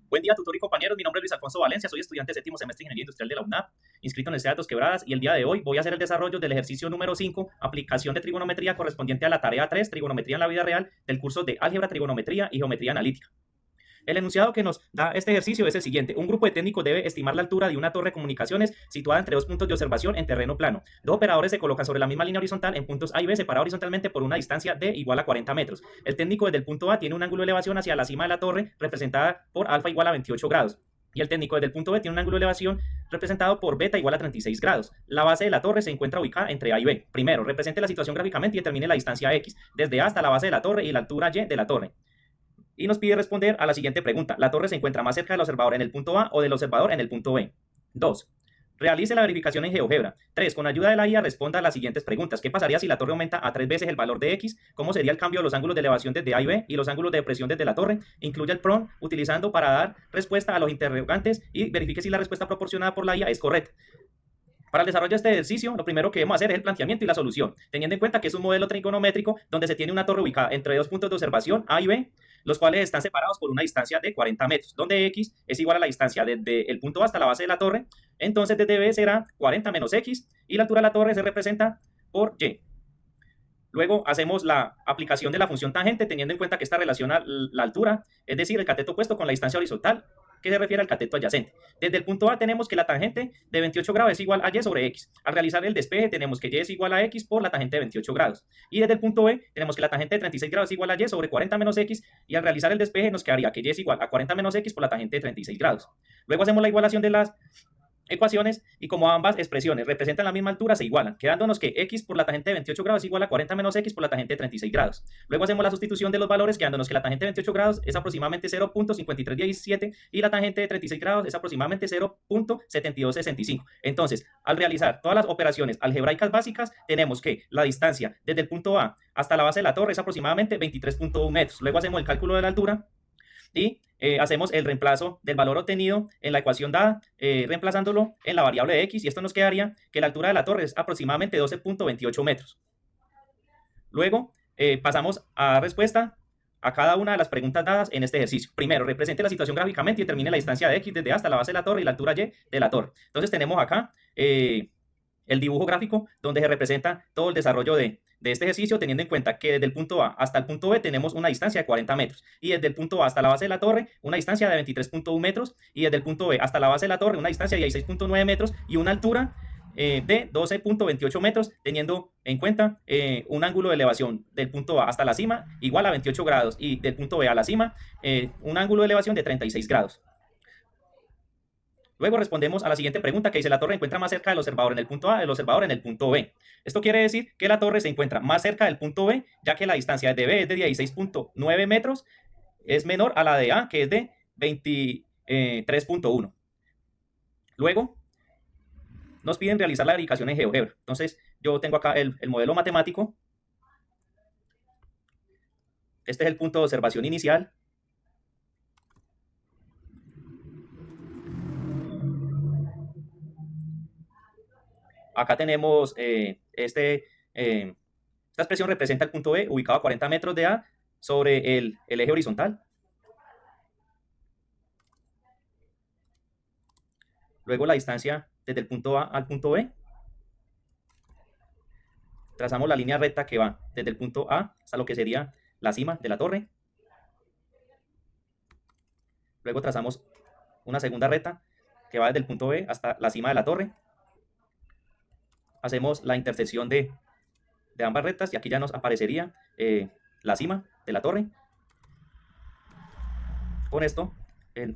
Buen día, tutor y compañeros. Mi nombre es Luis Alfonso Valencia. Soy estudiante de séptimo semestre de Ingeniería Industrial de la UNAP, inscrito en la Universidad de Dos Quebradas, y el día de hoy voy a hacer el desarrollo del ejercicio número 5, aplicación de trigonometría correspondiente a la tarea 3, trigonometría en la vida real, del curso de álgebra, trigonometría y geometría analítica. El enunciado que nos da este ejercicio es el siguiente. Un grupo de técnicos debe estimar la altura de una torre de comunicaciones situada entre dos puntos de observación en terreno plano. Dos operadores se colocan sobre la misma línea horizontal en puntos A y B separados horizontalmente por una distancia d igual a 40 metros. El técnico desde el punto A tiene un ángulo de elevación hacia la cima de la torre representada por alfa igual a 28 grados. Y el técnico desde el punto B tiene un ángulo de elevación representado por beta igual a 36 grados. La base de la torre se encuentra ubicada entre A y B. Primero, represente la situación gráficamente y determine la distancia X, desde A hasta la base de la torre y la altura Y de la torre. Y nos pide responder a la siguiente pregunta. ¿La torre se encuentra más cerca del observador en el punto A o del observador en el punto B? 2. Realice la verificación en GeoGebra. 3. Con ayuda de la IA responda a las siguientes preguntas. ¿Qué pasaría si la torre aumenta a 3 veces el valor de X? ¿Cómo sería el cambio de los ángulos de elevación desde A y B y los ángulos de depresión desde la torre? Incluye el PRON utilizando para dar respuesta a los interrogantes y verifique si la respuesta proporcionada por la IA es correcta. Para el desarrollo de este ejercicio, lo primero que debemos hacer es el planteamiento y la solución, teniendo en cuenta que es un modelo trigonométrico donde se tiene una torre ubicada entre dos puntos de observación A y B, los cuales están separados por una distancia de 40 metros, donde X es igual a la distancia desde el punto A hasta la base de la torre. Entonces desde B será 40 menos X y la altura de la torre se representa por Y. Luego hacemos la aplicación de la función tangente teniendo en cuenta que esta relaciona la altura, es decir, el cateto opuesto con la distancia horizontal, que se refiere al cateto adyacente. Desde el punto A tenemos que la tangente de 28 grados es igual a Y sobre X. Al realizar el despeje tenemos que Y es igual a X por la tangente de 28 grados. Y desde el punto B tenemos que la tangente de 36 grados es igual a Y sobre 40 menos X. Y al realizar el despeje nos quedaría que Y es igual a 40 menos X por la tangente de 36 grados. Luego hacemos la igualación de las ecuaciones y como ambas expresiones representan la misma altura se igualan, quedándonos que X por la tangente de 28 grados es igual a 40 menos X por la tangente de 36 grados. Luego hacemos la sustitución de los valores quedándonos que la tangente de 28 grados es aproximadamente 0.5317 y la tangente de 36 grados es aproximadamente 0.7265. Entonces, al realizar todas las operaciones algebraicas básicas, tenemos que la distancia desde el punto A hasta la base de la torre es aproximadamente 23.1 metros. Luego hacemos el cálculo de la altura y hacemos el reemplazo del valor obtenido en la ecuación dada, reemplazándolo en la variable de X, y esto nos quedaría que la altura de la torre es aproximadamente 12.28 metros. Luego pasamos a respuesta a cada una de las preguntas dadas en este ejercicio. Primero, represente la situación gráficamente y determine la distancia de X desde A hasta la base de la torre y la altura Y de la torre. Entonces tenemos acá el dibujo gráfico donde se representa todo el desarrollo de este ejercicio, teniendo en cuenta que desde el punto A hasta el punto B tenemos una distancia de 40 metros y desde el punto A hasta la base de la torre una distancia de 23.1 metros y desde el punto B hasta la base de la torre una distancia de 16.9 metros y una altura de 12.28 metros, teniendo en cuenta un ángulo de elevación del punto A hasta la cima igual a 28 grados y del punto B a la cima un ángulo de elevación de 36 grados. Luego respondemos a la siguiente pregunta que dice: la torre se encuentra más cerca del observador en el punto A, del observador en el punto B. Esto quiere decir que la torre se encuentra más cerca del punto B, ya que la distancia de B es de 16.9 metros, es menor a la de A, que es de 23.1. Luego nos piden realizar la verificación en GeoGebra. Entonces yo tengo acá el modelo matemático. Este es el punto de observación inicial. Acá tenemos esta expresión representa el punto B ubicado a 40 metros de A sobre el eje horizontal. Luego la distancia desde el punto A al punto B. Trazamos la línea recta que va desde el punto A hasta lo que sería la cima de la torre. Luego trazamos una segunda recta que va desde el punto B hasta la cima de la torre. Hacemos la intersección de ambas rectas y aquí ya nos aparecería la cima de la torre. Con esto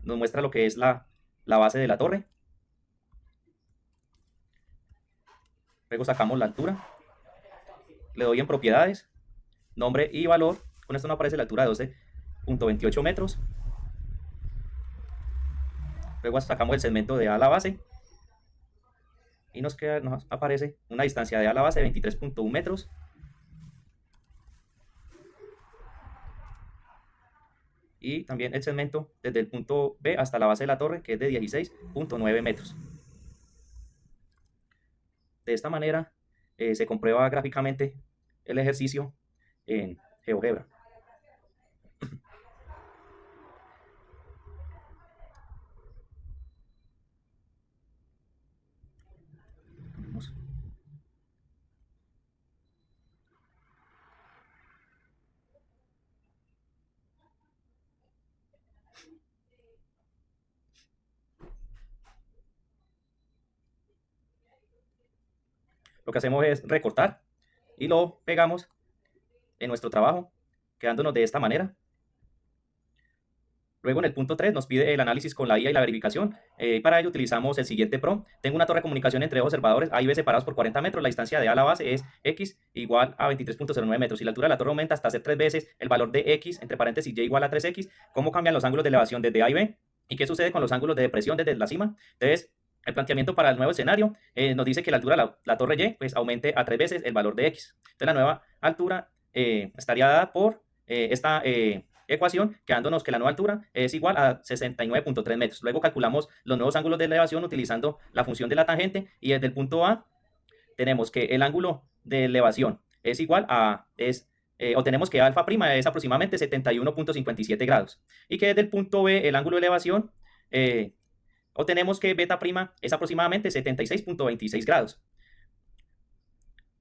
nos muestra lo que es la base de la torre. Luego sacamos la altura. Le doy en propiedades, nombre y valor. Con esto nos aparece la altura de 12.28 metros. Luego sacamos el segmento de A a la base. Y nos aparece una distancia de A a la base de 23.1 metros. Y también el segmento desde el punto B hasta la base de la torre, que es de 16.9 metros. De esta manera se comprueba gráficamente el ejercicio en GeoGebra. Lo que hacemos es recortar y lo pegamos en nuestro trabajo, quedándonos de esta manera. Luego en el punto 3 nos pide el análisis con la IA y la verificación. Para ello utilizamos el siguiente prompt. Tengo una torre de comunicación entre dos observadores A y B separados por 40 metros. La distancia de A a la base es X igual a 23.09 metros. Y la altura de la torre aumenta hasta ser 3 veces el valor de X, entre paréntesis, Y igual a 3X. ¿Cómo cambian los ángulos de elevación desde A y B? ¿Y qué sucede con los ángulos de depresión desde la cima? Entonces, el planteamiento para el nuevo escenario nos dice que la altura de la torre Y pues, aumente a 3 veces el valor de X. Entonces, la nueva altura estaría dada por esta ecuación, quedándonos que la nueva altura es igual a 69.3 metros. Luego calculamos los nuevos ángulos de elevación utilizando la función de la tangente y desde el punto A tenemos que el ángulo de elevación es igual a, o tenemos que alfa prima es aproximadamente 71.57 grados y que desde el punto B el ángulo de elevación o tenemos que beta prima es aproximadamente 76.26 grados.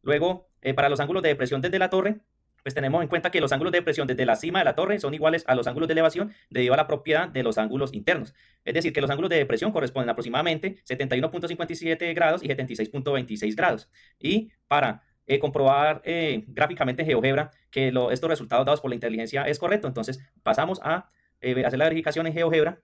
Luego, para los ángulos de depresión desde la torre, pues tenemos en cuenta que los ángulos de depresión desde la cima de la torre son iguales a los ángulos de elevación debido a la propiedad de los ángulos internos. Es decir, que los ángulos de depresión corresponden aproximadamente 71.57 grados y 76.26 grados. Y para comprobar gráficamente en GeoGebra que estos resultados dados por la inteligencia es correcto, entonces pasamos a hacer la verificación en GeoGebra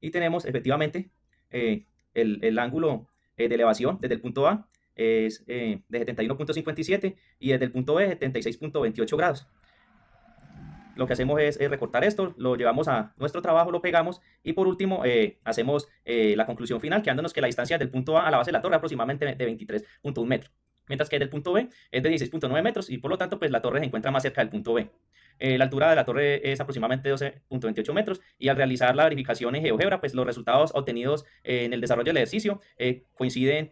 y tenemos efectivamente el ángulo de elevación desde el punto A es de 71.57 y desde el punto B 76.28 grados. Lo que hacemos es recortar esto, lo llevamos a nuestro trabajo, lo pegamos y por último hacemos la conclusión final, quedándonos que la distancia del punto A a la base de la torre es aproximadamente de 23.1 metros, mientras que del punto B es de 16.9 metros y por lo tanto pues la torre se encuentra más cerca del punto B. La altura de la torre es aproximadamente 12.28 metros y al realizar la verificación en GeoGebra pues los resultados obtenidos en el desarrollo del ejercicio coinciden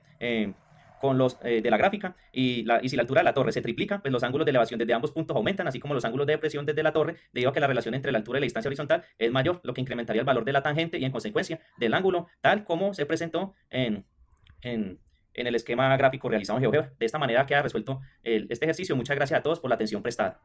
con los de la gráfica y si la altura de la torre se triplica, pues los ángulos de elevación desde ambos puntos aumentan, así como los ángulos de depresión desde la torre, debido a que la relación entre la altura y la distancia horizontal es mayor, lo que incrementaría el valor de la tangente y en consecuencia del ángulo, tal como se presentó en el esquema gráfico realizado en GeoGebra. De esta manera queda resuelto este ejercicio. Muchas gracias a todos por la atención prestada.